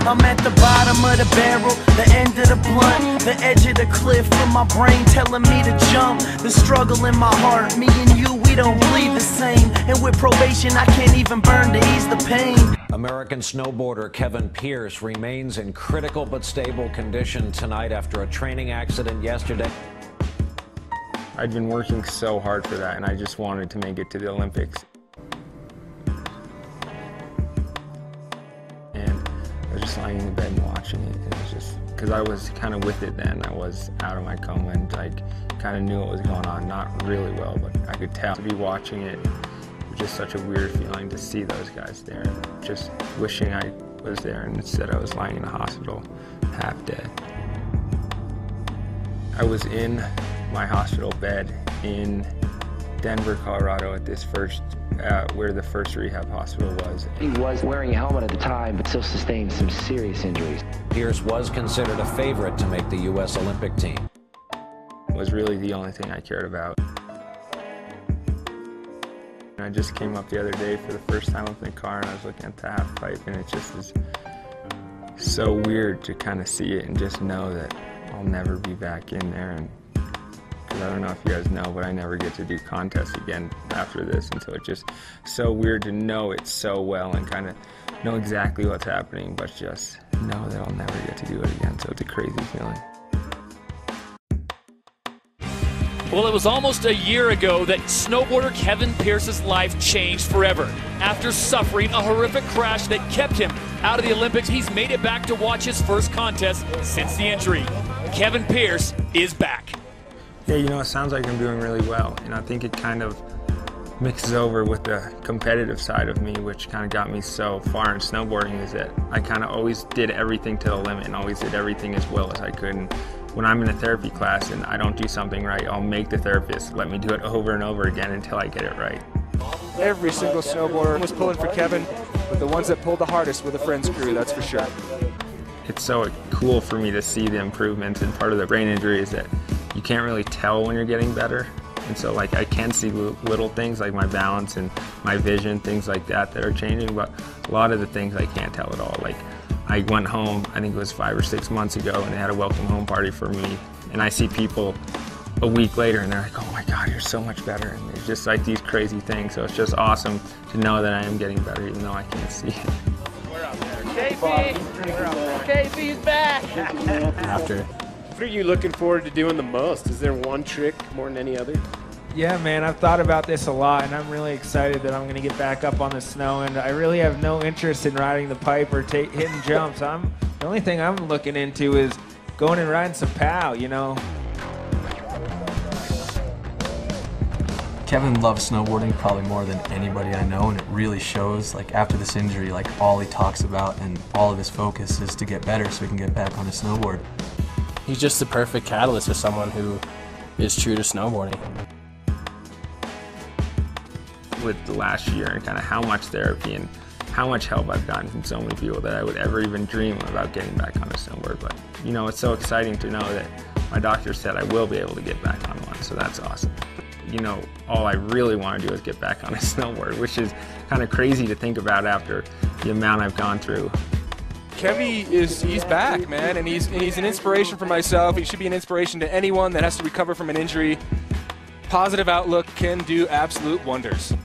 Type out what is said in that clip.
I'm at the bottom of the barrel, the end of the blunt, the edge of the cliff, with my brain telling me to jump. The struggle in my heart, me and you, we don't bleed the same. And with probation, I can't even burn to ease the pain. American snowboarder Kevin Pierce remains in critical but stable condition tonight after a training accident yesterday. I'd been working so hard for that, and I just wanted to make it to the Olympics. I was just lying in the bed and watching it. It was just, because I was kind of with it then. I was out of my coma and like kind of knew what was going on. Not really well, but I could tell. To be watching it was just such a weird feeling to see those guys there. Just wishing I was there, and instead I was lying in a hospital, half dead. I was in my hospital bed in Denver, Colorado at this where the first rehab hospital was. He was wearing a helmet at the time, but still sustained some serious injuries. Pierce was considered a favorite to make the U.S. Olympic team. It was really the only thing I cared about. And I just came up the other day for the first time with my car, and I was looking at the half pipe, and it just is so weird to kind of see it and just know that I'll never be back in there. And I don't know if you guys know, but I never get to do contests again after this, and so it's just so weird to know it so well and kind of know exactly what's happening, but just know that I'll never get to do it again, so it's a crazy feeling. Well, it was almost a year ago that snowboarder Kevin Pierce's life changed forever. After suffering a horrific crash that kept him out of the Olympics, he's made it back to watch his first contest since the injury. Kevin Pierce is back. Yeah, you know, it sounds like I'm doing really well, and I think it kind of mixes over with the competitive side of me, which kind of got me so far in snowboarding, is that I kind of always did everything to the limit and always did everything as well as I could. And when I'm in a therapy class and I don't do something right, I'll make the therapist let me do it over and over again until I get it right. Every single snowboarder was pulling for Kevin, but the ones that pulled the hardest were the Friends crew, that's for sure. It's so cool for me to see the improvements, and part of the brain injury is that you can't really tell when you're getting better. And so like I can see little things like my balance and my vision, things like that are changing, but a lot of the things I can't tell at all. Like I went home, I think it was 5 or 6 months ago, and they had a welcome home party for me, and I see people a week later and they're like, oh my God, you're so much better. And it's just like these crazy things. So it's just awesome to know that I am getting better even though I can't see it. We're out there. KP's back. After. What are you looking forward to doing the most? Is there one trick more than any other? Yeah, man, I've thought about this a lot, and I'm really excited that I'm going to get back up on the snow, and I really have no interest in riding the pipe or hitting jumps. The only thing I'm looking into is going and riding some POW, you know. Kevin loves snowboarding probably more than anybody I know, and it really shows. Like after this injury, like all he talks about and all of his focus is to get better so he can get back on his snowboard. He's just the perfect catalyst for someone who is true to snowboarding. With the last year and kind of how much therapy and how much help I've gotten from so many people that I would ever even dream about getting back on a snowboard. But you know, it's so exciting to know that my doctor said I will be able to get back on one, so that's awesome. You know, all I really want to do is get back on a snowboard, which is kind of crazy to think about after the amount I've gone through. Kevy he's back, man, and he's an inspiration for myself. He should be an inspiration to anyone that has to recover from an injury. Positive outlook can do absolute wonders.